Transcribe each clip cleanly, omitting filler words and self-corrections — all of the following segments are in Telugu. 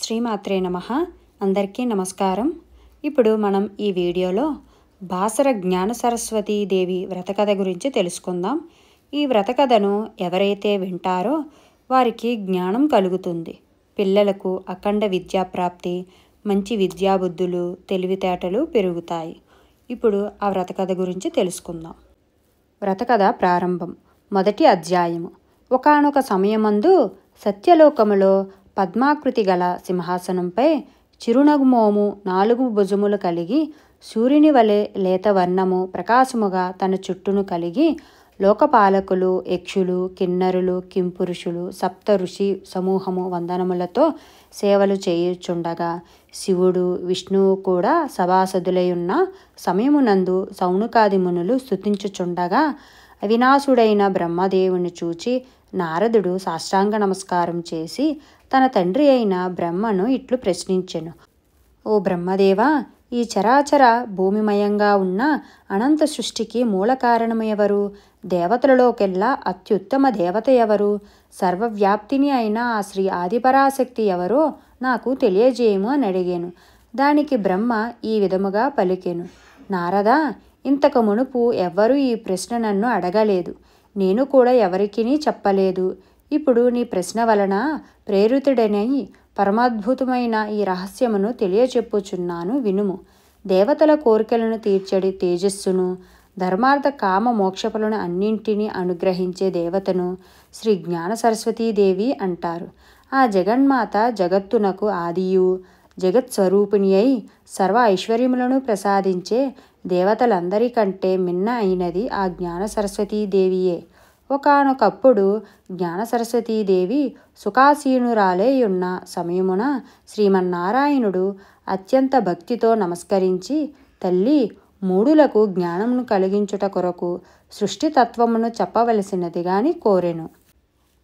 శ్రీమాత్రే నమః. అందరికీ నమస్కారం. ఇప్పుడు మనం ఈ వీడియోలో బాసర జ్ఞాన సరస్వతీ దేవి వ్రతకథ గురించి తెలుసుకుందాం. ఈ వ్రతకథను ఎవరైతే వింటారో వారికి జ్ఞానం కలుగుతుంది. పిల్లలకు అఖండ విద్యాప్రాప్తి, మంచి విద్యాబుద్ధులు, తెలివితేటలు పెరుగుతాయి. ఇప్పుడు ఆ వ్రతకథ గురించి తెలుసుకుందాం. వ్రతకథ ప్రారంభం. మొదటి అధ్యాయము. ఒకానొక సమయమందు సత్యలోకములో పద్మాకృతి గల సింహాసనంపై చిరునగుమోము 4 భుజములు కలిగి సూర్యుని వలె లేత వర్ణము ప్రకాశముగా తన చుట్టూను కలిగి లోకపాలకులు, యక్షులు, కిన్నరులు, కింపురుషులు, సప్త ఋషి సమూహము వందనములతో సేవలు చేయుచుండగా శివుడు, విష్ణువు కూడా సభాసదులై ఉన్న సమయమునందు సౌనకాది మునులు స్తుతించుచుండగా అవినాశుడైన బ్రహ్మదేవుని చూచి నారదుడు సాష్టాంగ నమస్కారం చేసి తన తండ్రి అయిన బ్రహ్మను ఇట్లు ప్రశ్నించెను. ఓ బ్రహ్మదేవా, ఈ చరాచర భూమిమయంగా ఉన్న అనంత సృష్టికి మూల కారణము ఎవరు? దేవతలలోకెల్లా అత్యుత్తమ దేవత ఎవరు? సర్వవ్యాప్తిని అయిన ఆ శ్రీ ఆదిపరాశక్తి ఎవరో నాకు తెలియజేయము అని అడిగాను. దానికి బ్రహ్మ ఈ విధముగా పలికెను. నారదా, ఇంతకు మునుపు ఎవ్వరూ ఈ ప్రశ్న నన్ను అడగలేదు. నేను కూడా ఎవరికినీ చెప్పలేదు. ఇప్పుడు నీ ప్రశ్న వలన ప్రేరితుడనై పరమాద్భుతమైన ఈ రహస్యమును తెలియచెప్పుచున్నాను, వినుము. దేవతల కోరికలను తీర్చడి తేజస్సును, ధర్మార్థ కామ మోక్షములను అన్నింటినీ అనుగ్రహించే దేవతను శ్రీ జ్ఞాన సరస్వతీదేవి అంటారు. ఆ జగన్మాత జగత్తునకు ఆదియు, జగత్స్వరూపిణి అయి సర్వ ఐశ్వర్యములను ప్రసాదించే దేవతలందరికంటే మిన్న అయినది ఆ జ్ఞాన సరస్వతీదేవియే. ఒకానొకప్పుడు జ్ఞాన సరస్వతీదేవి సుఖాసీనురాలై ఉన్న సమయమున శ్రీమన్నారాయణుడు అత్యంత భక్తితో నమస్కరించి, తల్లి, మూడులకు జ్ఞానమును కలిగించుట కొరకు సృష్టితత్వమును చెప్పవలసినదిగాని కోరెను.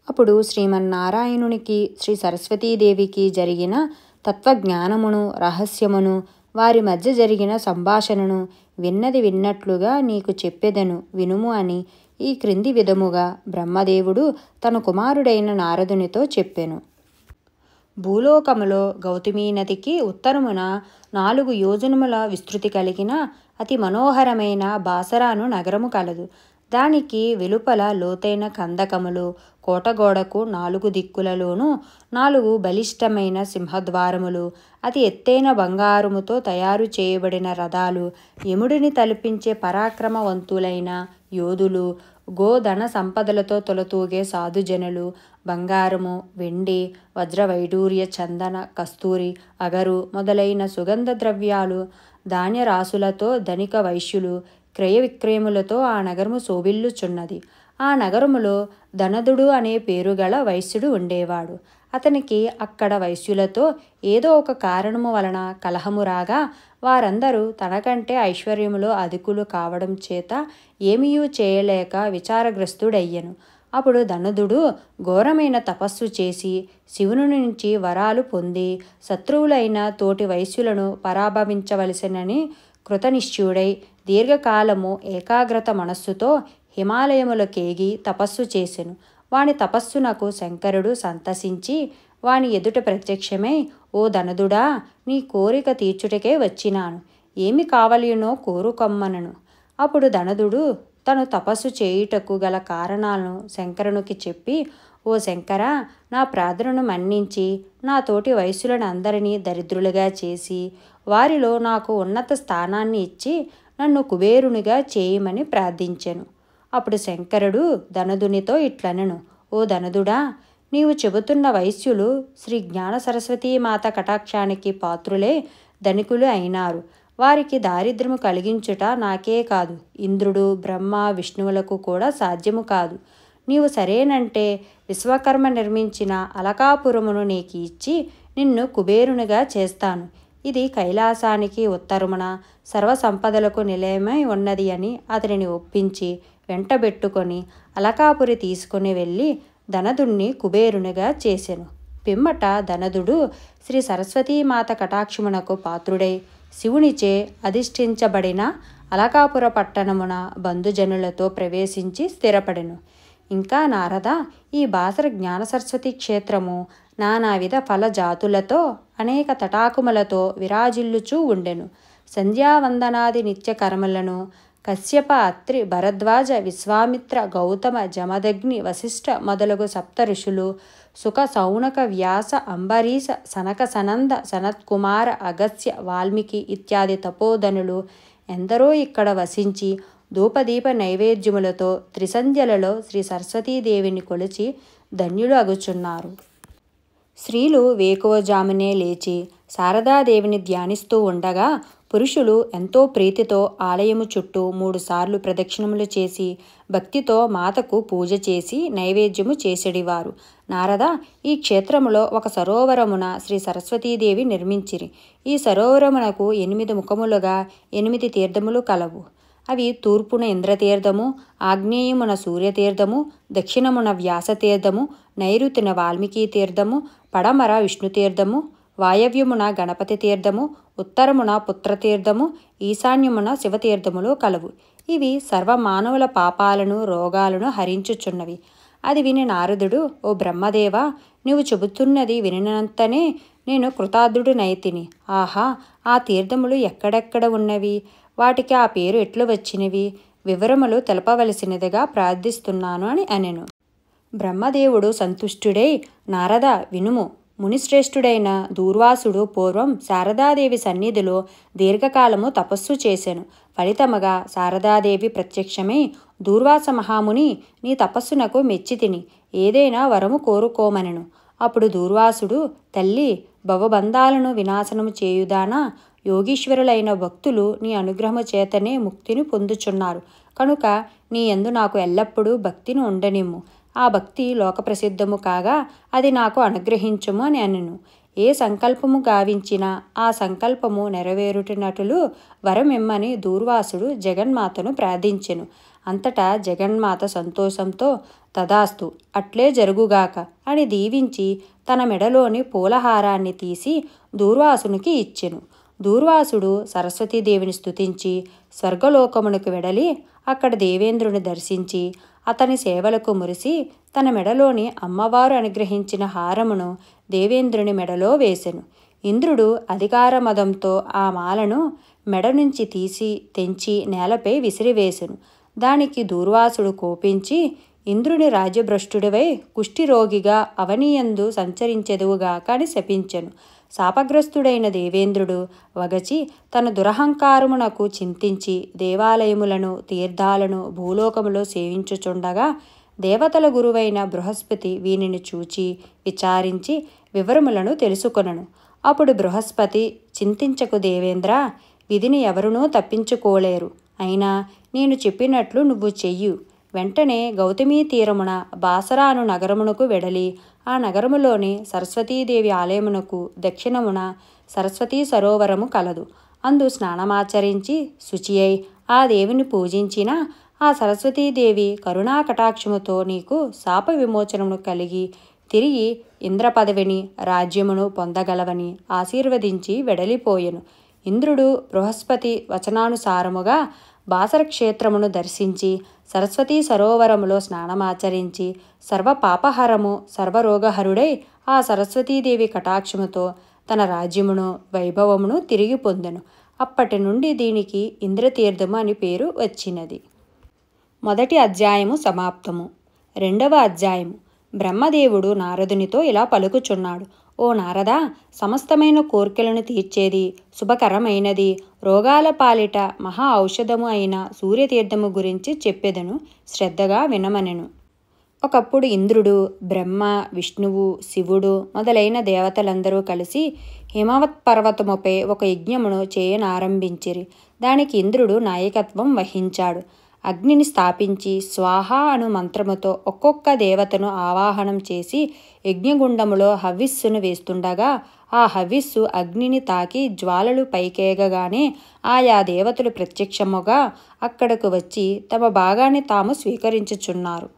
అప్పుడు శ్రీమన్నారాయణునికి శ్రీ సరస్వతీదేవికి జరిగిన తత్వజ్ఞానమును, రహస్యమును, వారి మధ్య జరిగిన సంభాషణను విన్నది విన్నట్లుగా నీకు చెప్పెదను, వినుము అని ఈ క్రింది విధముగా బ్రహ్మదేవుడు తన కుమారుడైన నారదునితో చెప్పెను. భూలోకములో గౌతమీ నదికి ఉత్తరమున 4 యోజనముల విస్తృతి కలిగిన అతి మనోహరమైన బాసరాను నగరము కలదు. దానికి వెలుపల లోతైన కందకములు, కోటగోడకు 4 దిక్కులలోనూ 4 బలిష్టమైన సింహద్వారములు, అతి ఎత్తైన బంగారముతో తయారు చేయబడిన రథాలు, యముడిని తలపించే పరాక్రమవంతులైన యోధులు, గోధన సంపదలతో తొలతూగే సాధుజనులు, బంగారము, వెండి, వజ్రవైడూర్య, చందన, కస్తూరి, అగరు మొదలైన సుగంధ ద్రవ్యాలు, ధాన్యరాశులతో ధనిక వైశ్యులు, క్రయ విక్రయములతో ఆ నగరము శోభిల్లుచున్నది. ఆ నగరములో ధనదుడు అనే పేరుగల వైశ్యుడు ఉండేవాడు. అతనికి అక్కడ వైశ్యులతో ఏదో ఒక కారణము వలన కలహము రాగా వారందరూ తనకంటే ఐశ్వర్యములో అధికులు కావడం చేత ఏమీయూ చేయలేక విచారగ్రస్తుడయ్యను. అప్పుడు ధనదుడు ఘోరమైన తపస్సు చేసి శివుని నుంచి వరాలు పొంది శత్రువులైన తోటి వైశ్యులను పరాభవించవలసినని కృతనిశ్చయుడై దీర్ఘకాలము ఏకాగ్రత మనస్సుతో హిమాలయములకేగి తపస్సు చేసెను. వాని తపస్సునకు శంకరుడు సంతసించి వాని ఎదుట ప్రత్యక్షమై, ఓ ధనదుడా, నీ కోరిక తీర్చుటకే వచ్చినాను. ఏమి కావలినో కోరుకొమ్మనను. అప్పుడు ధనదుడు తను తపస్సు చేయుటకు గల కారణాలను శంకరునికి చెప్పి, ఓ శంకర, నా ప్రార్థనను మన్నించి నా తోటి వైశ్యులను అందరినీ దరిద్రులుగా చేసి వారిలో నాకు ఉన్నత స్థానాన్ని ఇచ్చి నన్ను కుబేరునిగా చేయమని ప్రార్థించెను. అప్పుడు శంకరుడు ధనదునితో ఇట్లనెను, ఓ ధనదుడా, నీవు చెబుతున్న వైశ్యులు శ్రీ జ్ఞాన సరస్వతీమాత కటాక్షానికి పాత్రులే ధనికులు అయినారు. వారికి దారిద్ర్యము కలిగించుట నాకే కాదు, ఇంద్రుడు, బ్రహ్మ, విష్ణువులకు కూడా సాధ్యము కాదు. నీవు సరేనంటే విశ్వకర్మ నిర్మించిన అలకాపురమును నీకు ఇచ్చి నిన్ను కుబేరునిగా చేస్తాను. ఇది కైలాసానికి ఉత్తరమున సర్వసంపదలకు నిలయమై ఉన్నది అని అతనిని ఒప్పించి వెంటబెట్టుకొని అలకాపురి తీసుకుని వెళ్ళి ధనదుణ్ణి కుబేరునిగా చేసెను. పిమ్మట ధనదుడు శ్రీ సరస్వతీమాత కటాక్షమునకు పాత్రుడై శివునిచే అధిష్ఠించబడిన అలకాపుర పట్టణమున బంధుజనులతో ప్రవేశించి స్థిరపడెను. ఇంకా నారద, ఈ బాసర జ్ఞాన సరస్వతి క్షేత్రము నానావిధ ఫల జాతులతో అనేక తటాకుమలతో విరాజిల్లుచూ ఉండెను. సంధ్యావందనాది నిత్య కర్మలను కశ్యప, అత్రి, భరద్వాజ, విశ్వామిత్ర, గౌతమ, జమదగ్ని, వశిష్ఠ మొదలగు సప్త ఋషులు, సుఖ, సౌనక, వ్యాస, అంబరీష, సనక, సనంద, సనత్కుమార, అగస్త్య, వాల్మీకి ఇత్యాది తపోధనులు ఎందరో ఇక్కడ వసించి ధూపదీప నైవేద్యములతో త్రిసంధ్యలలో శ్రీ సరస్వతీదేవిని కొలిచి ధన్యులు అగుచున్నారు. స్త్రీలు వేకువజామునే లేచి శారదాదేవిని ధ్యానిస్తూ ఉండగా పురుషులు ఎంతో ప్రీతితో ఆలయము చుట్టూ 3 సార్లు ప్రదక్షిణములు చేసి భక్తితో మాతకు పూజ చేసి నైవేద్యము చేసెడివారు. నారద, ఈ క్షేత్రములో ఒక సరోవరమున శ్రీ సరస్వతీదేవి నిర్మించిరి. ఈ సరోవరమునకు 8 ముఖములుగా 8 తీర్థములు కలవు. అవి తూర్పున ఇంద్రతీర్థము, ఆగ్నేయమున సూర్యతీర్థము, దక్షిణమున వ్యాసతీర్థము, నైరుతిన వాల్మీకి తీర్థము, పడమర విష్ణుతీర్థము, వాయవ్యమున గణపతి తీర్థము, ఉత్తరమున పుత్రతీర్థము, ఈశాన్యమున శివతీర్థములు కలవు. ఇవి సర్వమానవుల పాపాలను రోగాలను హరించుచున్నవి. అది విని నారదుడు, ఓ బ్రహ్మదేవా, నీవు చెబుతున్నది వినినంతనే నేను కృతార్థుడినైతిని. ఆహా, ఆ తీర్థములు ఎక్కడెక్కడ ఉన్నవి, వాటికి ఆ పేరు ఎట్లు వచ్చినవి, వివరములు తెలపవలసినదిగా ప్రార్థిస్తున్నాను అని అనెను. బ్రహ్మదేవుడు సంతుష్టుడై, నారద వినుము. మునిశ్రేష్ఠుడైన దూర్వాసుడు పూర్వం శారదాదేవి సన్నిధిలో దీర్ఘకాలము తపస్సు చేసెను. ఫలితముగా శారదాదేవి ప్రత్యక్షమై, దూర్వాస మహాముని, నీ తపస్సునకు మెచ్చితిని, ఏదైనా వరము కోరుకోమనెను. అప్పుడు దూర్వాసుడు, తల్లి, భవబంధాలను వినాశనము చేయుదానా, యోగీశ్వరులైన భక్తులు నీ అనుగ్రహము చేతనే ముక్తిని పొందుచున్నారు. కనుక నీ యందు నాకు ఎల్లప్పుడూ భక్తిని ఉండనిమ్ము. ఆ భక్తి లోకప్రసిద్ధము కాగా అది నాకు అనుగ్రహించుము అని అనెను. ఏ సంకల్పము గావించినా ఆ సంకల్పము నెరవేరుటినట్లు వరమిమ్మని దూర్వాసుడు జగన్మాతను ప్రార్థించెను. అంతటా జగన్మాత సంతోషంతో తదాస్తు, అట్లే జరుగుగాక అని దీవించి తన మెడలోని పూలహారాన్ని తీసి దూర్వాసునికి ఇచ్చెను. దూర్వాసుడు సరస్వతీదేవిని స్తుతించి స్వర్గలోకమునకు వెడలి అక్కడ దేవేంద్రుని దర్శించి అతని సేవలకు మురిసి తన మెడలోని అమ్మవారు అనుగ్రహించిన హారమును దేవేంద్రుని మెడలో వేసెను. ఇంద్రుడు అధికారమదంతో ఆ మాలను మెడ నుంచి తీసి తెంచి నేలపై విసిరివేసెను. దానికి దూర్వాసుడు కోపించి, ఇంద్రుని రాజ్యభ్రష్టుడివై కుష్ఠిరోగిగా అవనియందు సంచరించెదువుగాక అని శపించెను. శాపగ్రస్తుడైన దేవేంద్రుడు వగచి తన దురహంకారమునకు చింతించి దేవాలయములను తీర్థాలను భూలోకములో సేవించుచుండగా దేవతల గురువైన బృహస్పతి వీనిని చూచి విచారించి వివరములను తెలుసుకొనెను. అప్పుడు బృహస్పతి, చింతించకు దేవేంద్ర, విధిని ఎవరునూ తప్పించుకోలేరు. అయినా నేను చెప్పినట్లు నువ్వు చెయ్యు. వెంటనే గౌతమీ తీరమున బాసరాను నగరమునకు వెడలి ఆ నగరములోని సరస్వతీదేవి ఆలయమునకు దక్షిణమున సరస్వతీ సరోవరము కలదు. అందు స్నానమాచరించి శుచి అయి ఆ దేవిని పూజించిన ఆ సరస్వతీదేవి కరుణాకటాక్షముతో నీకు శాప విమోచనమును కలిగి తిరిగి ఇంద్ర పదవిని రాజ్యమును పొందగలవని ఆశీర్వదించి వెడలిపోయెను. ఇంద్రుడు బృహస్పతి వచనానుసారముగా బాసర క్షేత్రమును దర్శించి సరస్వతీ సరోవరములో స్నానమాచరించి సర్వపాపహరము సర్వరోగహరుడై ఆ సరస్వతీదేవి కటాక్షముతో తన రాజ్యమును వైభవమును తిరిగి పొందెను. అప్పటి నుండి దీనికి ఇంద్రతీర్థము అని పేరు వచ్చినది. మొదటి అధ్యాయము సమాప్తము. రెండవ అధ్యాయము. బ్రహ్మదేవుడు నారదునితో ఇలా పలుకుచున్నాడు. ఓ నారదా, సమస్తమైన కోర్కెలను తీర్చేది, శుభకరమైనది, రోగాల పాలిట మహా ఔషధము అయిన సూర్యతీర్థము గురించి చెప్పెదను, శ్రద్ధగా వినమనెను. ఒకప్పుడు ఇంద్రుడు, బ్రహ్మ, విష్ణువు, శివుడు మొదలైన దేవతలందరూ కలిసి హిమవత్ పర్వతముపై ఒక యజ్ఞమును చేయనారంభించిరి. దానికి ఇంద్రుడు నాయకత్వం వహించాడు. అగ్నిని స్థాపించి స్వాహ అను మంత్రముతో ఒక్కొక్క దేవతను ఆవాహనం చేసి యజ్ఞగుండములో హవిస్సును వేస్తుండగా ఆ హవిస్సు అగ్నిని తాకి జ్వాలలు పైకేగగానే ఆయా దేవతలు ప్రత్యక్షముగా అక్కడకు వచ్చి తమ భాగాన్ని తాము స్వీకరించుచున్నారు.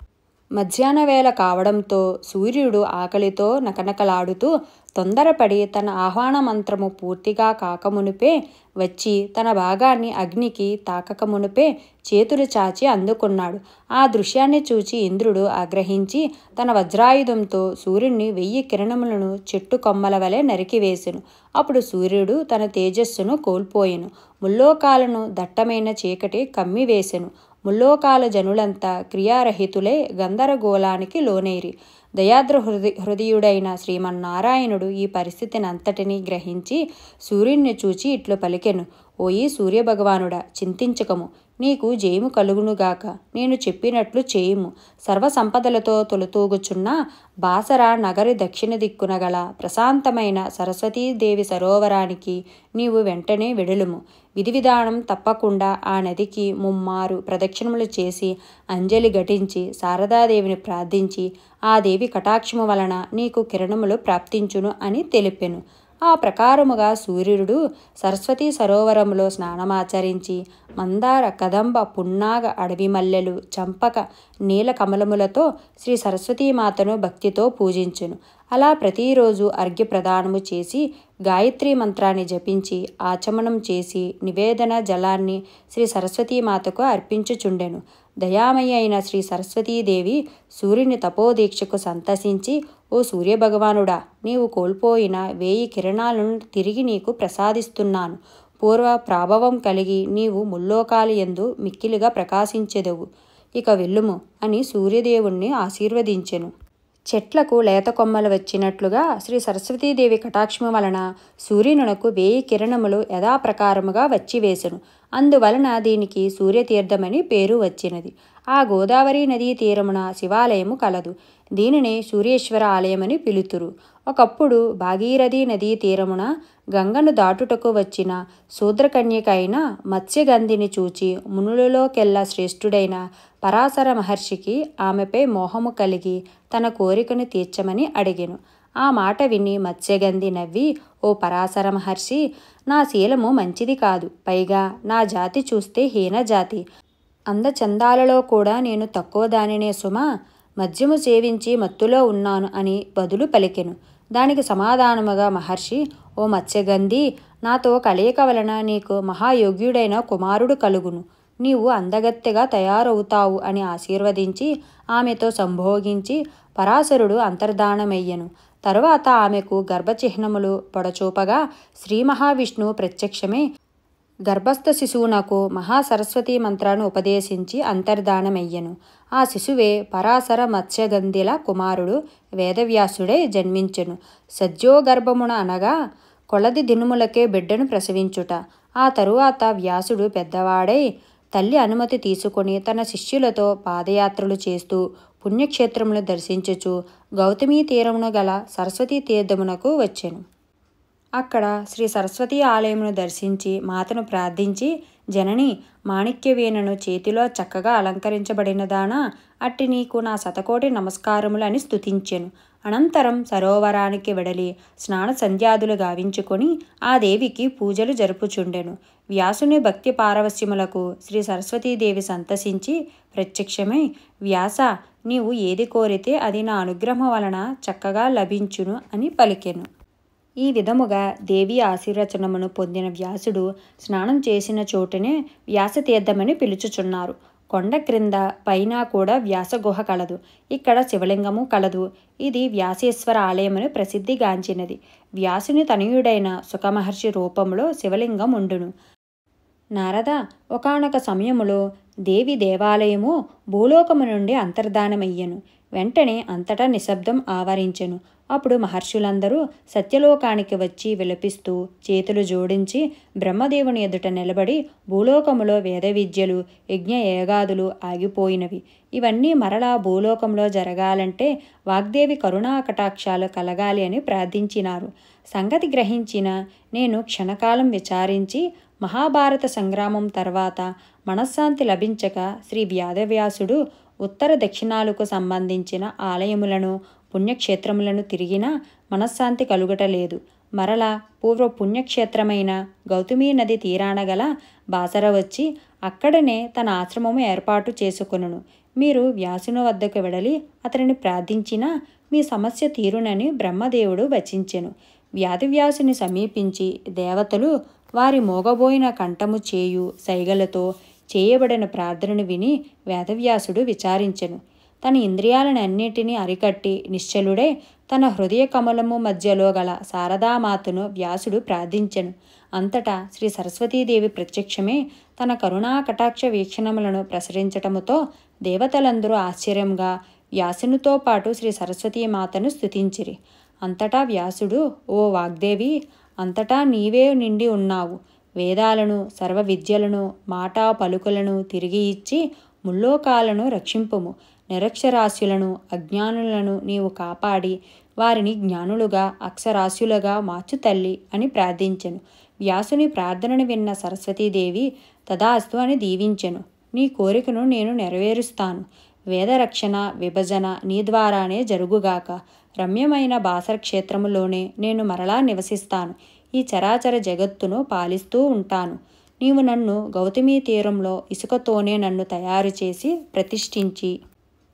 మధ్యాహ్న వేళ కావడంతో సూర్యుడు ఆకలితో నకనకలాడుతూ తొందరపడి తన ఆహ్వాన మంత్రము పూర్తిగా కాకమునుపే వచ్చి తన భాగాన్ని అగ్నికి తాకకమునుపే చేతులు చాచి అందుకున్నాడు. ఆ దృశ్యాన్ని చూచి ఇంద్రుడు ఆగ్రహించి తన వజ్రాయుధంతో సూర్యుడిని 1000 కిరణములను చెట్టు కొమ్మల వలె నరికివేసెను. అప్పుడు సూర్యుడు తన తేజస్సును కోల్పోయెను. ముల్లోకాలను దట్టమైన చీకటి కమ్మివేసెను. ముల్లోకాల జనులంతా క్రియారహితులే గందరగోళానికి లోనైరి. దయాద్ర హృదయుడైన శ్రీమన్నారాయణుడు ఈ పరిస్థితిని అంతటినీ గ్రహించి సూర్యుడిని చూచి ఇట్లు పలికెను. ఓయి సూర్యభగవానుడా, చింతించకము, నీకు జయము కలుగునుగాక. నేను చెప్పినట్లు చేయుము. సర్వసంపదలతో తొలుతూగుచున్న బాసర నగరి దక్షిణ దిక్కున గల ప్రశాంతమైన సరస్వతీదేవి సరోవరానికి నీవు వెంటనే వెడులుము. విధి విధానం తప్పకుండా ఆ నదికి 3 ప్రదక్షిణములు చేసి అంజలి ఘటించి శారదాదేవిని ప్రార్థించి ఆ దేవి కటాక్షము వలన నీకు కిరణములు ప్రాప్తించును అని తెలిపెను. ఆ ప్రకారముగా సూర్యుడు సరస్వతీ సరోవరములో స్నానమాచరించి మందార కదంబ పున్నాగ అడవి మల్లెలు చంపక నీల కమలములతో శ్రీ సరస్వతీమాతను భక్తితో పూజించును. అలా ప్రతిరోజు అర్ఘ్య ప్రదానము చేసి గాయత్రీ మంత్రాన్ని జపించి ఆచమనం చేసి నివేదన జలాన్ని శ్రీ సరస్వతీమాతకు అర్పించుచుండెను. దయామయి అయిన శ్రీ సరస్వతీదేవి సూర్యుని తపోదీక్షకు సంతసించి, ఓ సూర్యభగవానుడా, నీవు కోల్పోయిన 1000 కిరణాలను తిరిగి నీకు ప్రసాదిస్తున్నాను. పూర్వ ప్రాభవం కలిగి నీవు ముల్లోకాలు యందు మిక్కిలిగా ప్రకాశించెదవు. ఇక వెళ్ళుము అని సూర్యదేవుణ్ణి ఆశీర్వదించెను. చెట్లకు లేత కొమ్మలు వచ్చినట్లుగా శ్రీ సరస్వతీదేవి కటాక్షము వలన సూర్యునకు 1000 కిరణములు యథాప్రకారముగా వచ్చివేశను. అందువలన దీనికి సూర్యతీర్థమని పేరు వచ్చినది. ఆ గోదావరి నదీ తీరమున శివాలయము కలదు. దీనినే సూర్యేశ్వర ఆలయమని పిలుతురు. ఒకప్పుడు భాగీరథి నదీ తీరమున గంగను దాటుటకు వచ్చిన శూద్రకన్యక అయిన మత్స్యగంధిని చూచి మునులలోకెల్లా శ్రేష్ఠుడైన పరాశర మహర్షికి ఆమెపై మోహము కలిగి తన కోరికను తీర్చమని అడిగెను. ఆ మాట విని మత్స్యగంధి నవ్వి, ఓ పరాశర మహర్షి, నా శీలము మంచిది కాదు. పైగా నా జాతి చూస్తే హీనజాతి. అందచందాలలో కూడా నేను తక్కువ దానినే సుమా. మద్యము సేవించి మత్తులో ఉన్నాను అని బదులు పలికెను. దానికి సమాధానముగా మహర్షి, ఓ మత్స్యగంధి, నాతో కలయిక వలన నీకు మహాయోగ్యుడైన కుమారుడు కలుగును. నీవు అందగత్తెగా తయారవుతావు అని ఆశీర్వదించి ఆమెతో సంభోగించి పరాశరుడు అంతర్ధానమయ్యెను. తరువాత ఆమెకు గర్భచిహ్నములు పొడచూపగా శ్రీ మహావిష్ణువు ప్రత్యక్షమే గర్భస్థ శిశువునకు మహాసరస్వతీ మంత్రాన్ని ఉపదేశించి అంతర్ధానమయ్యెను. ఆ శిశువే పరాశర మత్స్యగంధిల కుమారుడు వేదవ్యాసుడై జన్మించెను. సద్యోగర్భమున అనగా కొలది దినుములకే బిడ్డను ప్రసవించుట. ఆ తరువాత వ్యాసుడు పెద్దవాడై తల్లి అనుమతి తీసుకొని తన శిష్యులతో పాదయాత్రలు చేస్తూ పుణ్యక్షేత్రములు దర్శించుచు గౌతమీ తీరమును గల సరస్వతీ తీర్థమునకు వచ్చెను. అక్కడ శ్రీ సరస్వతీ ఆలయమును దర్శించి మాతను ప్రార్థించి, జనని, మాణిక్యవీణను చేతిలో చక్కగా అలంకరించబడినదానా, అట్టి నీకు నా శతకోటి నమస్కారములు అని స్తుతించెను. అనంతరం సరోవరానికి వెడలి స్నాన సంధ్యాదులు గావించుకొని ఆ దేవికి పూజలు జరుపుచుండెను. వ్యాసుని భక్తి పారవస్యములకు శ్రీ సరస్వతీదేవి సంతసించి ప్రత్యక్షమై, వ్యాస, నీవు ఏది కోరితే అది నా అనుగ్రహం వలన చక్కగా లభించును అని పలికెను. ఈ విధముగా దేవి ఆశీర్వచనమును పొందిన వ్యాసుడు స్నానం చేసిన చోటునే వ్యాసతీర్థమని పిలుచుచున్నారు. కొండ క్రింద పైన కూడా వ్యాసగుహ కలదు. ఇక్కడ శివలింగము కలదు. ఇది వ్యాసేశ్వర ఆలయమని ప్రసిద్ధిగాంచినది. వ్యాసుని తనయుడైన సుఖమహర్షి రూపంలో శివలింగం ఉండును. నారద, ఒకానొక సమయములో దేవి దేవాలయము భూలోకము నుండి అంతర్ధానమయ్యెను. వెంటనే అంతటా నిశ్శబ్దం ఆవరించెను. అప్పుడు మహర్షులందరూ సత్యలోకానికి వచ్చి విలపిస్తూ చేతులు జోడించి బ్రహ్మదేవుని ఎదుట నిలబడి, భూలోకములో వేద విద్యలు, యజ్ఞ యాగాదులు ఆగిపోయినవి. ఇవన్నీ మరలా భూలోకంలో జరగాలంటే వాగ్దేవి కరుణా కటాక్షాలు కలగాలి అని ప్రార్థించినారు. సంగతి గ్రహించిన నేను క్షణకాలం విచారించి మహాభారత సంగ్రామం తర్వాత మనశ్శాంతి లభించక శ్రీ వ్యాధవ్యాసుడు ఉత్తర దక్షిణాలకు సంబంధించిన ఆలయములను పుణ్యక్షేత్రములను తిరిగినా మనశ్శాంతి కలుగటలేదు. మరలా పూర్వ పుణ్యక్షేత్రమైన గౌతమీ నది తీరాన గల బాసర వచ్చి అక్కడనే తన ఆశ్రమము ఏర్పాటు చేసుకొనును. మీరు వ్యాసుని వద్దకు వెడలి అతనిని ప్రార్థించినా మీ సమస్య తీరునని బ్రహ్మదేవుడు వచించెను. వ్యాధివ్యాసుని సమీపించి దేవతలు వారి మోగబోయిన కంఠము చేయు సైగలతో చేయబడిన ప్రార్థనను విని వేదవ్యాసుడు విచారించెను. తన ఇంద్రియాలనన్నిటినీ అరికట్టి నిశ్చలుడై తన హృదయ కమలము మధ్యలో గల శారదామాతను వ్యాసుడు ప్రార్థించెను. అంతటా శ్రీ సరస్వతీదేవి ప్రత్యక్షమే తన కరుణా కటాక్ష వీక్షణములను ప్రసరించటముతో దేవతలందరూ ఆశ్చర్యంగా వ్యాసునితో పాటు శ్రీ సరస్వతీమాతను స్తుతించిరి. అంతటా వ్యాసుడు, ఓ వాగ్దేవి, అంతటా నీవే నిండి ఉన్నావు. వేదాలను, సర్వ విద్యలను, మాటా పలుకులను తిరిగి ఇచ్చి ముల్లోకాలను రక్షింపుము. నిరక్షరాస్యులను, అజ్ఞానులను నీవు కాపాడి వారిని జ్ఞానులుగా, అక్షరాస్యులుగా మార్చు తల్లి అని ప్రార్థించెను. వ్యాసుని ప్రార్థనను విన్న సరస్వతీదేవి తదాస్తు అని దీవించెను. నీ కోరికను నేను నెరవేరుస్తాను. వేదరక్షణ విభజన నీ ద్వారానే జరుగుగాక. రమ్యమైన బాసర క్షేత్రములోనే నేను మరలా నివసిస్తాను. ఈ చరాచర జగత్తును పాలిస్తూ ఉంటాను. నీవు నన్ను గౌతమీ తీరంలో ఇసుకతోనే నన్ను తయారు చేసి ప్రతిష్ఠించి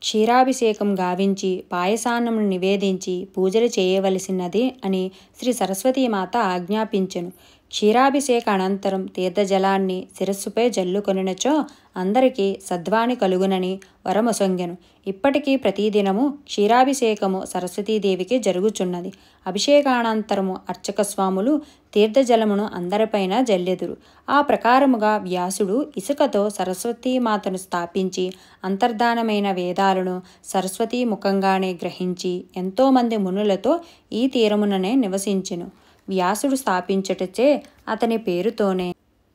క్షీరాభిషేకం గావించి పాయసాన్నమును నివేదించి పూజలు చేయవలసినది అని శ్రీ సరస్వతీమాత ఆజ్ఞాపించెను. క్షీరాభిషేక అనంతరం తీర్థజలాన్ని శిరస్సుపై జల్లుకొనినచో అందరికీ సద్వాని కలుగునని వరమొసంగెను. ఇప్పటికీ ప్రతిదినము క్షీరాభిషేకము సరస్వతీదేవికి జరుగుచున్నది. అభిషేకానంతరము అర్చక స్వాములు తీర్థజలమును అందరిపైన జల్లెదురు. ఆ ప్రకారముగా వ్యాసుడు ఇసుకతో సరస్వతీమాతను స్థాపించి అంతర్ధానమైన వేదాలను సరస్వతీ ముఖంగానే గ్రహించి ఎంతోమంది మునులతో ఈ తీరముననే నివసించెను. వ్యాసుడు స్థాపించుటచే అతని పేరుతోనే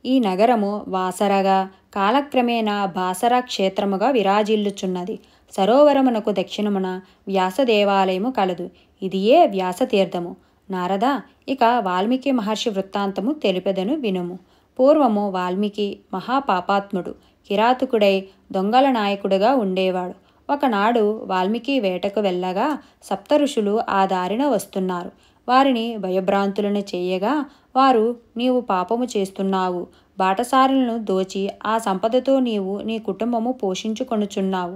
ఈ నగరము వాసరగా కాలక్రమేణా బాసరా క్షేత్రముగా విరాజిల్లుచున్నది. సరోవరమునకు దక్షిణమున వ్యాస దేవాలయము కలదు. ఇదియే వ్యాసతీర్థము. నారద, ఇక వాల్మీకి మహర్షి వృత్తాంతము తెలిపెదను వినుము. పూర్వము వాల్మీకి మహాపాపాత్ముడు, కిరాతకుడై దొంగల నాయకుడుగా ఉండేవాడు. ఒకనాడు వాల్మీకి వేటకు వెళ్ళగా సప్త ఋషులు ఆ దారిన వస్తున్నారు. వారిని భయభ్రాంతులను చేయగా వారు, నీవు పాపము చేస్తున్నావు. బాటసారులను దోచి ఆ సంపదతో నీవు నీ కుటుంబము పోషించుకొనుచున్నావు.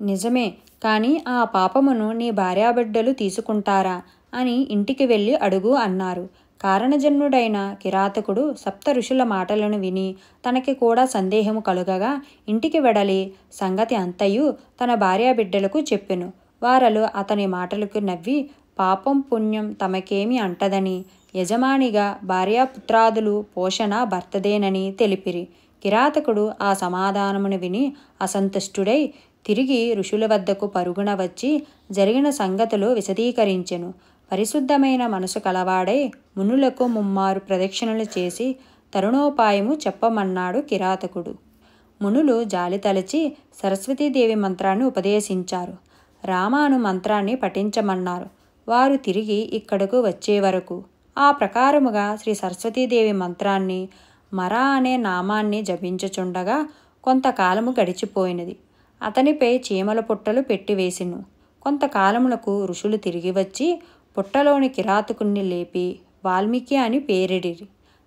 నిజమే, కానీ ఆ పాపమును నీ భార్యాబిడ్డలు తీసుకుంటారా అని ఇంటికి వెళ్ళి అడుగు అన్నారు. కారణజన్ముడైన కిరాతకుడు సప్త ఋషుల మాటలను విని తనకి కూడా సందేహము కలుగగా ఇంటికి వెడలి సంగతి అంతయు తన భార్యాబిడ్డలకు చెప్పెను. వారలు అతని మాటలకు నవ్వి పాపం పుణ్యం తమకేమి అంటదని, యజమానిగా భార్యాపుత్రాదులు పోషణ భర్తదేనని తెలిపిరి. కిరాతకుడు ఆ సమాధానమును విని అసంతుష్టుడై తిరిగి ఋషుల వద్దకు పరుగున వచ్చి జరిగిన సంగతులు విశదీకరించెను. పరిశుద్ధమైన మనసు కలవాడై మునులకు ముమ్మారు ప్రదక్షిణలు చేసి తరుణోపాయము చెప్పమన్నాడు కిరాతకుడు. మునులు జాలితలచి సరస్వతీదేవి మంత్రాన్ని ఉపదేశించారు. రామాను మంత్రాన్ని పఠించమన్నారు. వారు తిరిగి ఇక్కడకు వచ్చే వరకు ఆ ప్రకారముగా శ్రీ సరస్వతీదేవి మంత్రాన్ని మరా అనే నామాన్ని జపించుచుండగా కొంతకాలము గడిచిపోయినది. అతనిపై చీమల పుట్టలు పెట్టివేసిను. కొంతకాలమునకు ఋషులు తిరిగి వచ్చి పుట్టలోని కిరాతకుణ్ణి లేపి వాల్మీకి అని పేరిడిరి.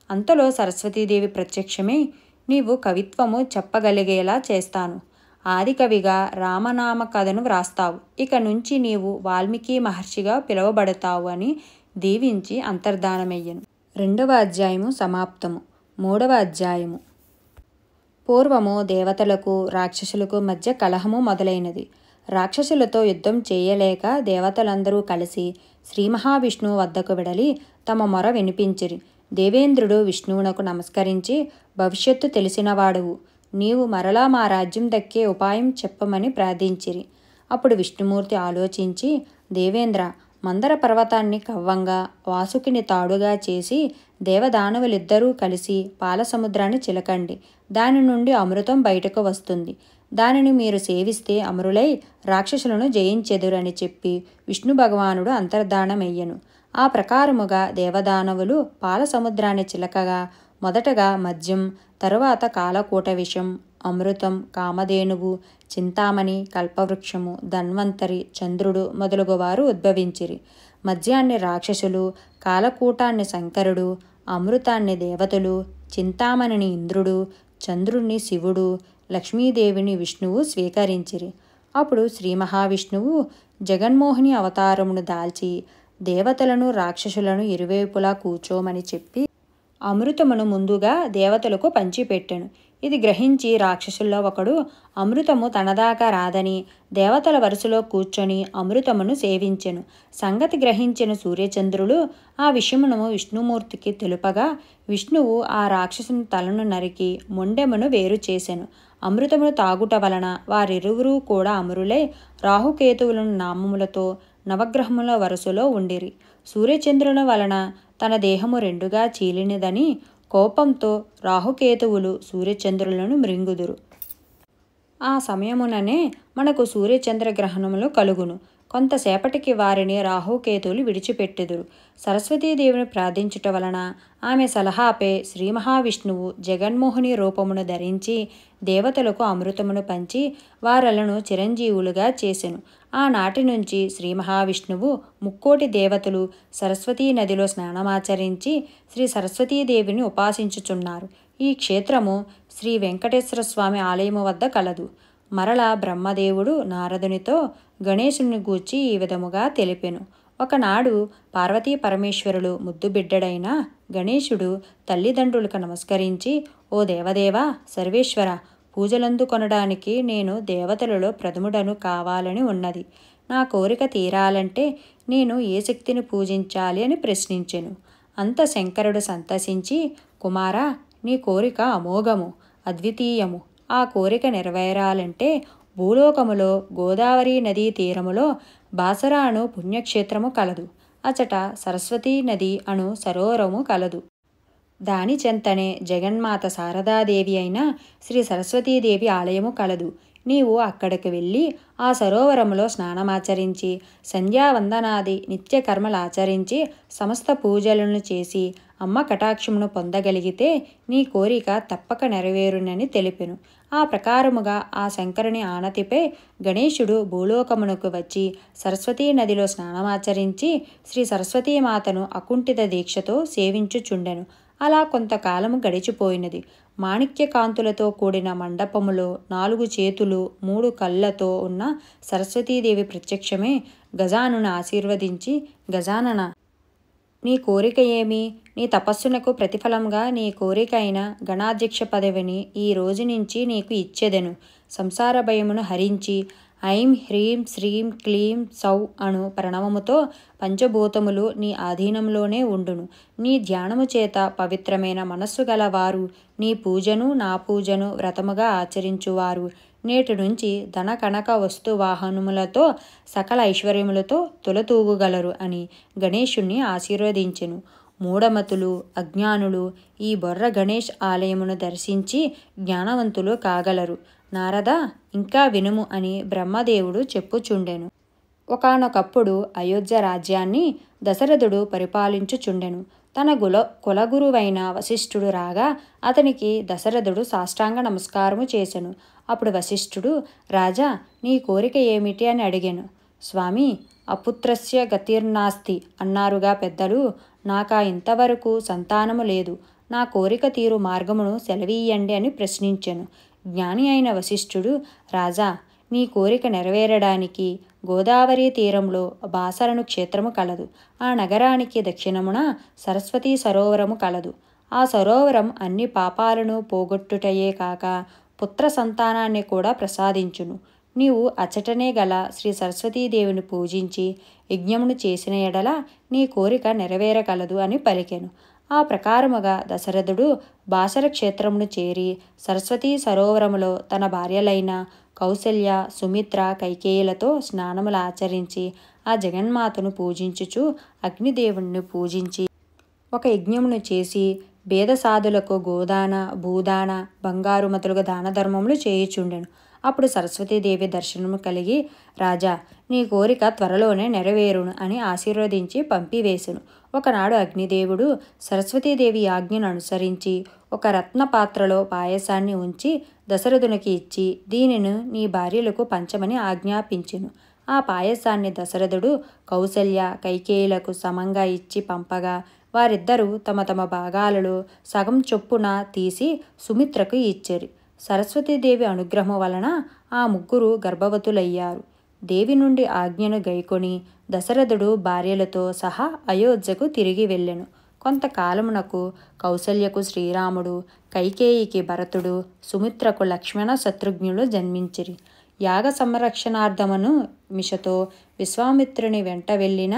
అంతలో సరస్వతీదేవి ప్రత్యక్షమై, నీవు కవిత్వము చెప్పగలిగేలా చేస్తాను. ఆదికవిగా రామనామ కథను వ్రాస్తావు. ఇక నుంచి నీవు వాల్మీకి మహర్షిగా పిలువబడతావు అని దీవించి అంతర్ధానమయ్యను. 2వ అధ్యాయము సమాప్తము. 3వ అధ్యాయము. పూర్వము దేవతలకు రాక్షసులకు మధ్య కలహము మొదలైనది. రాక్షసులతో యుద్ధం చేయలేక దేవతలందరూ కలిసి శ్రీ మహావిష్ణువు వద్దకు వెడలి తమ మొర వినిపించిరి. దేవేంద్రుడు విష్ణువునకు నమస్కరించి, భవిష్యత్తు తెలిసినవాడువు, నీవు మరలా మా రాజ్యం దక్కే ఉపాయం చెప్పమని ప్రార్థించిరి. అప్పుడు విష్ణుమూర్తి ఆలోచించి, దేవేంద్ర, మందర పర్వతాన్ని కవ్వంగా వాసుకిని తాడుగా చేసి దేవదానవులిద్దరూ కలిసి పాలసముద్రాన్ని చిలకండి. దాని నుండి అమృతం బయటకు వస్తుంది. దానిని మీరు సేవిస్తే అమరులై రాక్షసులను జయించెదురని చెప్పి విష్ణు భగవానుడు అంతర్ధానమయ్యను. ఆ ప్రకారముగా దేవదానవులు పాలసముద్రాన్ని చిలకగా మొదటగా మద్యం, తరువాత కాలకూట విషం, అమృతం, కామధేనువు, చింతామణి, కల్పవృక్షము, ధన్వంతరి, చంద్రుడు మొదలగువారు ఉద్భవించిరి. మద్యాన్ని రాక్షసులు, కాలకూటాన్ని శంకరుడు, అమృతాన్ని దేవతలు, చింతామణిని ఇంద్రుడు, చంద్రుణ్ణి శివుడు, లక్ష్మీదేవిని విష్ణువు స్వీకరించిరి. అప్పుడు శ్రీ మహావిష్ణువు జగన్మోహిని అవతారమును దాల్చి దేవతలను రాక్షసులను ఇరువైపులా కూర్చోమని చెప్పి అమృతమును ముందుగా దేవతలకు పంచిపెట్టెను. ఇది గ్రహించి రాక్షసుల్లో ఒకడు అమృతము తనదాకా రాదని దేవతల వరుసలో కూర్చొని అమృతమును సేవించెను. సంగతి గ్రహించిన సూర్యచంద్రులు ఆ విషయమును విష్ణుమూర్తికి తెలుపగా విష్ణువు ఆ రాక్షసుని తలను నరికి మొండెమును వేరు చేసెను. అమృతమును తాగుట వలన వారిరువురూ కూడా అమరులై రాహుకేతువులను నామములతో నవగ్రహముల వరుసలో ఉండిరి. సూర్యచంద్రుల వలన తన దేహము రెండుగా చీలినదని కోపంతో రాహుకేతువులు సూర్యచంద్రులను మృంగుదురు. ఆ సమయముననే మనకు సూర్యచంద్రగ్రహణములు కలుగును. కొంతసేపటికి వారిని రాహుకేతువులు విడిచిపెట్టెదురు. సరస్వతీదేవిని ప్రార్థించుట వలన ఆమె సలహాపై శ్రీ మహావిష్ణువు జగన్మోహిని రూపమును ధరించి దేవతలకు అమృతమును పంచి వారలను చిరంజీవులుగా చేసెను. ఆనాటి నుంచి శ్రీ మహావిష్ణువు ముక్కోటి దేవతలు సరస్వతీ నదిలో స్నానమాచరించి శ్రీ సరస్వతీదేవిని ఉపాసించుచున్నారు. ఈ క్షేత్రము శ్రీ వెంకటేశ్వర స్వామి ఆలయము వద్ద కలదు. మరలా బ్రహ్మదేవుడు నారదునితో గణేశుని గూర్చి ఈ విధముగా తెలిపెను. ఒకనాడు పార్వతీ పరమేశ్వరులు ముద్దుబిడ్డడైన గణేశుడు తల్లిదండ్రులకు నమస్కరించి, ఓ దేవదేవా సర్వేశ్వర, పూజలందుకొనడానికి నేను దేవతలలో ప్రథముడను కావాలని ఉన్నది. నా కోరిక తీరాలంటే నేను ఏ శక్తిని పూజించాలి అని ప్రశ్నించెను. అంత శంకరుడు సంతసించి, కుమారా, నీ కోరిక అమోఘము, అద్వితీయము. ఆ కోరిక నెరవేరాలంటే భూలోకములో గోదావరి నదీ తీరములో బాసర అను పుణ్యక్షేత్రము కలదు. అచట సరస్వతీ నది అను సరోవరము కలదు. దాని చెంతనే జగన్మాత శారదాదేవి అయిన శ్రీ సరస్వతీదేవి ఆలయము కలదు. నీవు అక్కడికి వెళ్ళి ఆ సరోవరములో స్నానమాచరించి సంధ్యావందనాది నిత్యకర్మలాచరించి సమస్త పూజలను చేసి అమ్మ కటాక్షమును పొందగలిగితే నీ కోరిక తప్పక నెరవేరునని తెలిపెను. ఆ ప్రకారముగా ఆ శంకరుని ఆనతిపై గణేశుడు భూలోకమునకు వచ్చి సరస్వతీ నదిలో స్నానమాచరించి శ్రీ సరస్వతీమాతను అకుంఠిత దీక్షతో సేవించుచుండెను. అలా కొంతకాలము గడిచిపోయినది. మాణిక్య కాంతులతో కూడిన మండపములో 4 చేతులు 3 కళ్ళతో ఉన్న సరస్వతీదేవి ప్రత్యక్షమే గజానుని ఆశీర్వదించి, గజానన, నీ కోరిక ఏమి? నీ తపస్సునకు ప్రతిఫలంగా నీ కోరిక అయిన గణాధ్యక్ష పదవిని ఈ రోజు నుంచి నీకు ఇచ్చెదను. సంసార భయమును హరించి ఐం హ్రీం శ్రీం క్లీం సౌ అను ప్రణవముతో పంచభూతములు నీ ఆధీనంలోనే ఉండును. నీ ధ్యానము చేత పవిత్రమైన మనస్సు గలవారు నీ పూజను నా పూజను వ్రతముగా ఆచరించువారు నేటి నుంచి ధన కనక వస్తు వాహనములతో సకల ఐశ్వర్యములతో తులతూగుగలరు అని గణేశుణ్ణి ఆశీర్వదించెను. మూఢమతులు అజ్ఞానులు ఈ బొర్ర గణేష్ ఆలయమును దర్శించి జ్ఞానవంతులు కాగలరు. నారద, ఇంకా వినుము అని బ్రహ్మదేవుడు చెప్పుచుండెను. ఒకానొకప్పుడు అయోధ్య రాజ్యాన్ని దశరథుడు పరిపాలించుచుండెను. తన కులగురువైన వశిష్ఠుడు రాగా అతనికి దశరథుడు సాష్టాంగ నమస్కారము చేసెను. అప్పుడు వశిష్ఠుడు, రాజా, నీ కోరిక ఏమిటి అని అడిగాను. స్వామి, అపుత్రస్య గతిర్నాస్తి అన్నారుగా పెద్దలు. నాకా ఇంతవరకు సంతానము లేదు. నా కోరిక తీరు మార్గమును సెలవీయండి అని ప్రశ్నించెను. జ్ఞాని అయిన వశిష్ఠుడు, రాజా, నీ కోరిక నెరవేరడానికి గోదావరి తీరంలో బాసరను క్షేత్రము కలదు. ఆ నగరానికి దక్షిణమున సరస్వతీ సరోవరము కలదు. ఆ సరోవరం అన్ని పాపాలను పోగొట్టుటయే కాక పుత్ర సంతానాన్ని కూడా ప్రసాదించును. నీవు అచటనే గల శ్రీ సరస్వతీదేవిని పూజించి యజ్ఞమును చేసిన ఎడల నీ కోరిక నెరవేరగలదు అని పలికెను. ఆ ప్రకారముగా దశరథుడు బాసర క్షేత్రమును చేరి సరస్వతీ సరోవరములో తన భార్యలైన కౌసల్య, సుమిత్ర, కైకేయులతో స్నానములు ఆచరించి ఆ జగన్మాతను పూజించుచు అగ్నిదేవుణ్ణి పూజించి ఒక యజ్ఞమును చేసి భేదసాధులకు గోదాన, భూదాన, బంగారు మొదలుగా దాన ధర్మములు చేయుచుండెను. అప్పుడు సరస్వతీదేవి దర్శనము కలిగి, రాజా, నీ కోరిక త్వరలోనే నెరవేరును అని ఆశీర్వదించి పంపివేశును. ఒకనాడు అగ్నిదేవుడు సరస్వతీదేవి ఆజ్ఞను అనుసరించి ఒక రత్న పాత్రలో పాయసాన్ని ఉంచి దశరథునికి ఇచ్చి దీనిని నీ భార్యలకు పంచమని ఆజ్ఞాపించెను. ఆ పాయసాన్ని దశరథుడు కౌసల్య, కైకేయులకు సమంగా ఇచ్చి పంపగా వారిద్దరూ తమ తమ భాగాలలో సగం చొప్పున తీసి సుమిత్రకు ఇచ్చారు. సరస్వతీదేవి అనుగ్రహం వలన ఆ ముగ్గురు గర్భవతులయ్యారు. దేవి నుండి ఆజ్ఞను గైకొని దశరథుడు భార్యలతో సహా అయోధ్యకు తిరిగి వెళ్ళెను. కొంతకాలమునకు కౌసల్యకు శ్రీరాముడు, కైకేయికి భరతుడు, సుమిత్రకు లక్ష్మణ శత్రుఘ్నులు జన్మించిరి. యాగ సంరక్షణార్థమును మిషతో విశ్వామిత్రుని వెంట వెళ్ళిన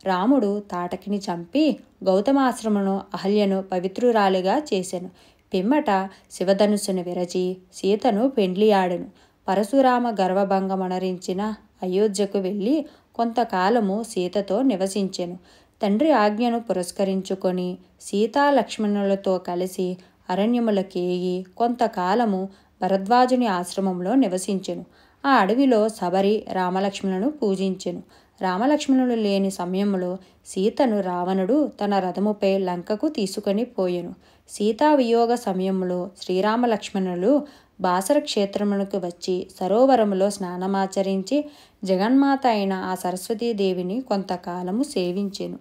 రాముడు తాటకిని చంపి గౌతమాశ్రమును అహల్యను పవిత్రురాలిగా చేసెను. పిమ్మట శివధనుస్సును విరచి సీతను పెండ్లియాడెను. పరశురామ గర్వభంగమనరించిన అయోధ్యకు వెళ్ళి కొంతకాలము సీతతో నివసించెను. తండ్రి ఆజ్ఞను పురస్కరించుకొని సీతా లక్ష్మణులతో కలిసి అరణ్యములకేగి కొంతకాలము భరద్వాజుని ఆశ్రమంలో నివసించెను. ఆ అడవిలో శబరి రామలక్ష్మణులను పూజించెను. రామలక్ష్మణులు లేని సమయంలో సీతను రావణుడు తన రథముపై లంకకు తీసుకొని పోయెను. సీతా వియోగ సమయంలో శ్రీరామలక్ష్మణులు బాసర క్షేత్రమునకు వచ్చి సరోవరములో స్నానమాచరించి జగన్మాత అయిన ఆ సరస్వతీదేవిని కొంతకాలము సేవించెను.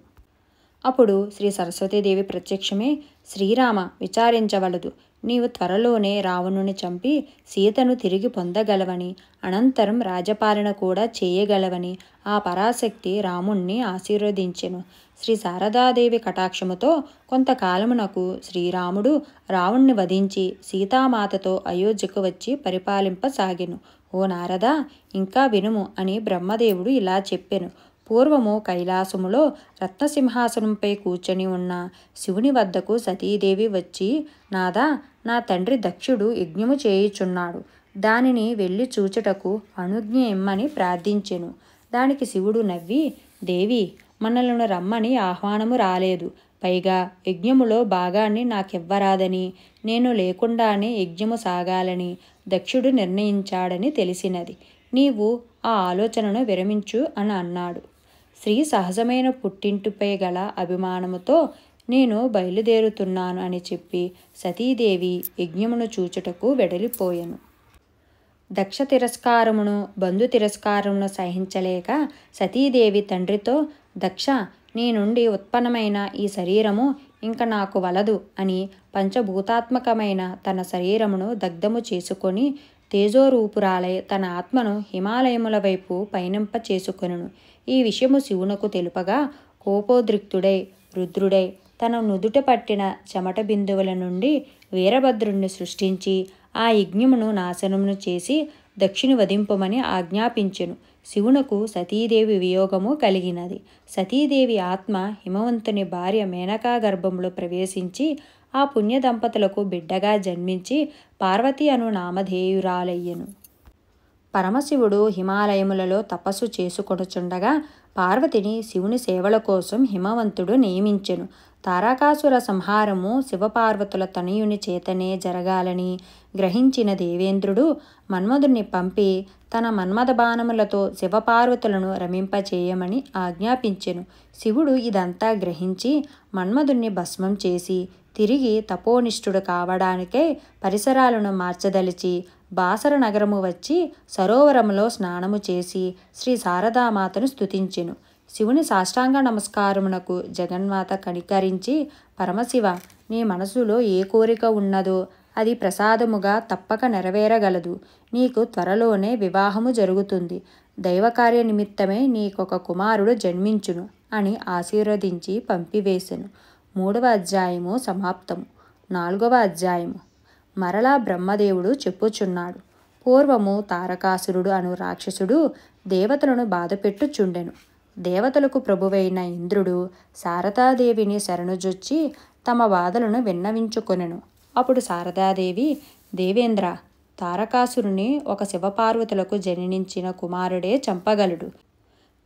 అప్పుడు శ్రీ సరస్వతీదేవి ప్రత్యక్షమే, శ్రీరామ, విచారించవలదు. నీవు త్వరలోనే రావణుని చంపి సీతను తిరిగి పొందగలవని, అనంతరం రాజపాలన కూడా చేయగలవని ఆ పరాశక్తి రాముణ్ణి ఆశీర్వదించెను. శ్రీ శారదాదేవి కటాక్షముతో కొంతకాలమునకు శ్రీరాముడు రావణ్ణి వధించి సీతామాతతో అయోధ్యకు వచ్చి పరిపాలింపసాగెను. ఓ నారదా, ఇంకా వినుము అని బ్రహ్మదేవుడు ఇలా చెప్పెను. పూర్వము కైలాసములో రత్నసింహాసనంపై కూర్చొని ఉన్న శివుని వద్దకు సతీదేవి వచ్చి, నాదా, నా తండ్రి దక్షుడు యజ్ఞము చేయుచున్నాడు. దానిని వెళ్ళి చూచుటకు అనుజ్ఞ ఇమ్మని ప్రార్థించెను. దానికి శివుడు నవ్వి, దేవి, మనలను రమ్మని ఆహ్వానము రాలేదు. పైగా యజ్ఞములో భాగాన్ని నాకివ్వరాదని, నేను లేకుండానే యజ్ఞము సాగాలని దక్షుడు నిర్ణయించాడని తెలిసినది. నీవు ఆ ఆలోచనను విరమించు అని అన్నాడు. స్త్రీ సహజమైన పుట్టింటిపై గల అభిమానముతో నేను బయలుదేరుతున్నాను అని చెప్పి సతీదేవి యజ్ఞమును చూచుటకు వెడలిపోయెను. దక్ష తిరస్కారమును, బంధు తిరస్కారమును సహించలేక సతీదేవి తండ్రితో, దక్ష, నీ నుండి ఉత్పన్నమైన ఈ శరీరము ఇంక నాకు వలదు అని పంచభూతాత్మకమైన తన శరీరమును దగ్ధము చేసుకొని తేజోరూపురాలై తన ఆత్మను హిమాలయముల వైపు పయనింప చేసుకొనును. ఈ విషయము శివునకు తెలుపగా కోపోద్రిక్తుడై రుద్రుడై తన నుదుట పట్టిన చెమట బిందువుల నుండి వీరభద్రుణ్ణి సృష్టించి ఆ యజ్ఞమును నాశనమును చేసి దక్షుని వధింపమని ఆజ్ఞాపించెను. శివునకు సతీదేవి వియోగము కలిగినది. సతీదేవి ఆత్మ హిమవంతుని భార్య మేనకా గర్భంలో ప్రవేశించి ఆ పుణ్య దంపతులకు బిడ్డగా జన్మించి పార్వతి అను నామధేయురాలయ్యెను. పరమశివుడు హిమాలయములలో తపస్సు చేసుకొనుచుండగా పార్వతిని శివుని సేవల కోసం హిమవంతుడు నియమించెను. తారకాసుర సంహారము శివపార్వతుల తనయుని చేతనే జరగాలని గ్రహించిన దేవేంద్రుడు మన్మధుని పంపి తన మన్మథ బాణములతో శివపార్వతులను రమింపచేయమని ఆజ్ఞాపించెను. శివుడు ఇదంతా గ్రహించి మన్మధుని భస్మం చేసి తిరిగి తపోనిష్ఠుడు కావడానికై పరిసరాలను మార్చదలిచి బాసర నగరము వచ్చి సరోవరములో స్నానము చేసి శ్రీ శారదామాతను స్తుతించెను. శివుని సాష్టాంగ నమస్కారమునకు జగన్మాత కనికరించి, పరమశివ, నీ మనసులో ఏ కోరిక ఉన్నదో అది ప్రసాదముగా తప్పక నెరవేరగలదు. నీకు త్వరలోనే వివాహము జరుగుతుంది. దైవకార్య నిమిత్తమే నీకొక కుమారుడు జన్మించును అని ఆశీర్వదించి పంపివేశెను. 3వ అధ్యాయము సమాప్తము. 4వ అధ్యాయము. మరలా బ్రహ్మదేవుడు చెప్పుచున్నాడు. పూర్వము తారకాసురుడు అను రాక్షసుడు దేవతలను బాధపెట్టుచుండెను. దేవతలకు ప్రభువైన ఇంద్రుడు శారదాదేవిని శరణుజొచ్చి తమ బాధలను విన్నవించుకొనెను. అప్పుడు శారదాదేవి, దేవేంద్ర, తారకాసురుని ఒక శివపార్వతులకు జననించిన కుమారుడే చంపగలడు.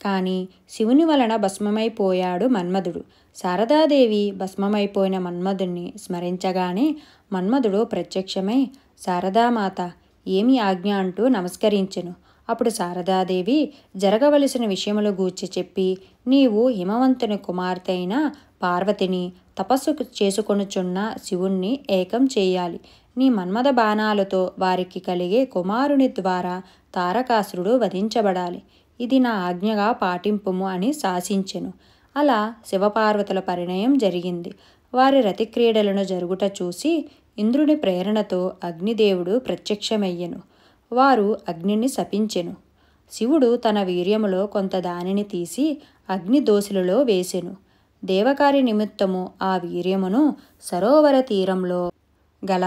కానీ శివుని వలన భస్మమైపోయాడు మన్మధుడు. శారదాదేవి భస్మమైపోయిన మన్మధుణ్ణి స్మరించగానే మన్మధుడు ప్రత్యక్షమై, శారదామాత, ఏమి ఆజ్ఞ అంటూ నమస్కరించెను. అప్పుడు శారదాదేవి జరగవలసిన విషయముల గూర్చి చెప్పి, నీవు హిమవంతుని కుమార్తె అయిన పార్వతిని తపస్సు చేసుకొనుచున్న శివుణ్ణి ఏకం చేయాలి. నీ మన్మథ బాణాలతో వారికి కలిగే కుమారుని ద్వారా తారకాసురుడు వధించబడాలి. ఇది నా ఆజ్ఞగా పాటింపుము అని శాసించెను. అలా శివపార్వతుల పరిణయం జరిగింది. వారి రతిక్రీడలను జరుగుట చూసి ఇంద్రుని ప్రేరణతో అగ్నిదేవుడు ప్రత్యక్షమయ్యెను. వారు అగ్నిని శపించెను. శివుడు తన వీర్యములో కొంత దానిని తీసి అగ్నిదోసిలలో వేసెను. దేవకార్య నిమిత్తము ఆ వీర్యమును సరోవర తీరంలో గల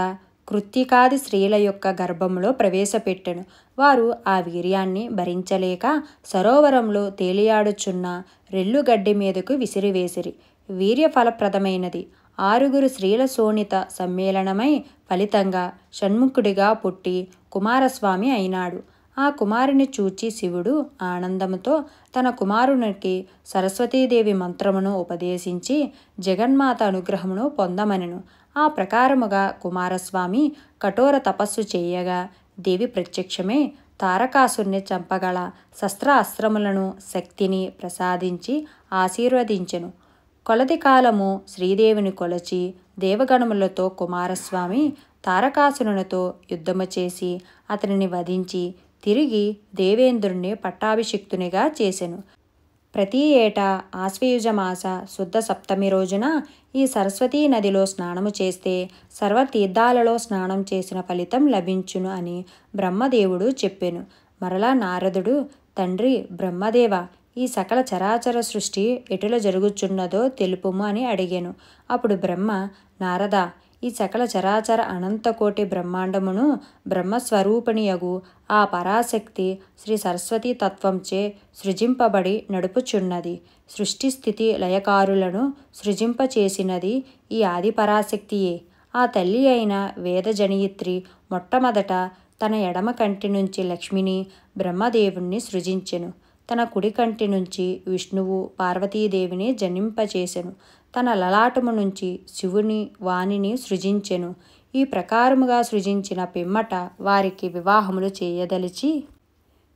కృత్తికాది స్త్రీల యొక్క గర్భంలో ప్రవేశపెట్టెను. వారు ఆ వీర్యాన్ని భరించలేక సరోవరంలో తేలియాడుచున్న రెల్లుగడ్డి మీదకు విసిరివేసిరి. వీర్య ఫలప్రదమైనది. 6 స్త్రీల శోణిత సమ్మేళనమై ఫలితంగా షణ్ముఖుడిగా పుట్టి కుమారస్వామి అయినాడు. ఆ కుమారుని చూచి శివుడు ఆనందముతో తన కుమారునికి సరస్వతీదేవి మంత్రమును ఉపదేశించి జగన్మాత అనుగ్రహమును పొందమనెను. ఆ ప్రకారముగా కుమారస్వామి కఠోర తపస్సు చేయగా దేవి ప్రత్యక్షమై తారకాసుని చంపగల శస్త్ర అస్త్రములను శక్తిని ప్రసాదించి ఆశీర్వదించెను. కొలది కాలము శ్రీదేవిని కొలచి దేవగణములతో కుమారస్వామి తారకాసురునితో యుద్ధము చేసి అతనిని వధించి తిరిగి దేవేంద్రుణ్ణి పట్టాభిషిక్తునిగా చేసెను. ప్రతి ఏటా ఆశ్వయుజమాస శుద్ధ సప్తమి రోజున ఈ సరస్వతీ నదిలో స్నానము చేస్తే సర్వతీర్థాలలో స్నానం చేసిన ఫలితం లభించును అని బ్రహ్మదేవుడు చెప్పెను. మరలా నారదుడు, తండ్రి బ్రహ్మదేవ, ఈ సకల చరాచర సృష్టి ఎటుల జరుగుచున్నదో తెలుపుము అని అడిగాను. అప్పుడు బ్రహ్మ, నారద, ఈ సకల చరాచర అనంతకోటి బ్రహ్మాండమును బ్రహ్మస్వరూపిణియగు ఆ పరాశక్తి శ్రీ సరస్వతీ తత్వంచే సృజింపబడి నడుపుచున్నది. సృష్టి స్థితి లయకారులను సృజింపచేసినది ఈ ఆది పరాశక్తియే. ఆ తల్లి అయిన వేదజనయిత్రి మొట్టమొదట తన ఎడమ కంటి నుంచి లక్ష్మిని బ్రహ్మదేవుణ్ణి సృజించెను. తన కుడి కంటి నుంచి విష్ణువు పార్వతీదేవిని జనింపచేసెను. తన లలాటము నుంచి శివుని వాణిని సృజించెను. ఈ ప్రకారముగా సృజించిన పిమ్మట వారికి వివాహములు చేయదలిచి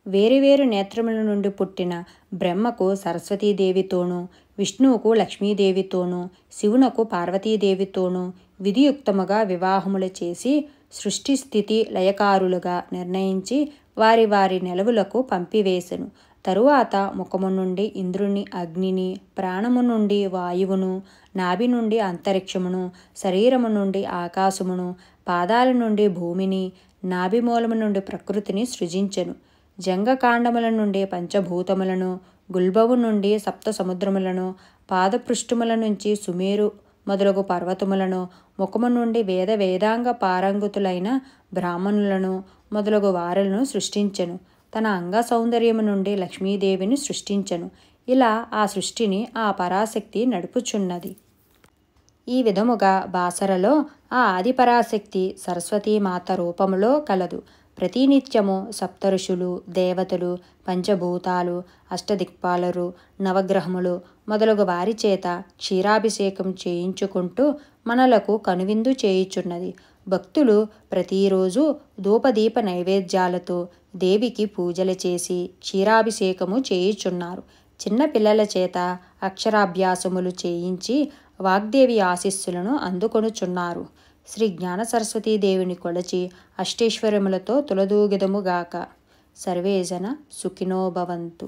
వేరువేరు నేత్రముల నుండి పుట్టిన బ్రహ్మకు సరస్వతీదేవితోనూ, విష్ణువుకు లక్ష్మీదేవితోనూ, శివునకు పార్వతీదేవితోనూ విధియుక్తముగా వివాహములు చేసి సృష్టి స్థితి లయకారులుగా నిర్ణయించి వారి వారి నెలవులకు పంపివేశెను. తరువాత ముఖము నుండి ఇంద్రుని అగ్నిని, ప్రాణము నుండి వాయువును, నాభి నుండి అంతరిక్షమును, శరీరము నుండి ఆకాశమును, పాదాల నుండి భూమిని, నాభిమూలము నుండి ప్రకృతిని సృజించెను. జంగకాండముల నుండి పంచభూతములను, గుల్బవు నుండి సప్త సముద్రములను, పాదపృష్ఠముల నుంచి సుమేరు మొదలగు పర్వతములను, ముఖము నుండి వేదాంగ పారంగుతులైన బ్రాహ్మణులను మొదలగు వారులను సృష్టించెను. తన అంగ సౌందర్యము నుండి లక్ష్మీదేవిని సృష్టించెను. ఇలా ఆ సృష్టిని ఆ పరాశక్తి నడుపుచున్నది. ఈ విధముగా బాసరలో ఆ ఆదిపరాశక్తి సరస్వతీమాత రూపములో కలదు. ప్రతినిత్యము సప్తఋషులు, దేవతలు, పంచభూతాలు, అష్టదిక్పాలరు, నవగ్రహములు మొదలగు వారి చేత క్షీరాభిషేకం చేయించుకుంటూ మనలకు కనువిందు చేయుచున్నది. భక్తులు ప్రతిరోజు ధూపదీప నైవేద్యాలతో దేవికి పూజలు చేసి క్షీరాభిషేకము చేయుచున్నారు. చిన్న పిల్లల చేత అక్షరాభ్యాసములు చేయించి వాగ్దేవి ఆశీస్సులను అందుకొనుచున్నారు. శ్రీ జ్ఞాన సరస్వతీదేవిని కొలచి అష్టైశ్వర్యములతో తులదూగెదముగాక. సర్వేజన సుఖినో భవంతు.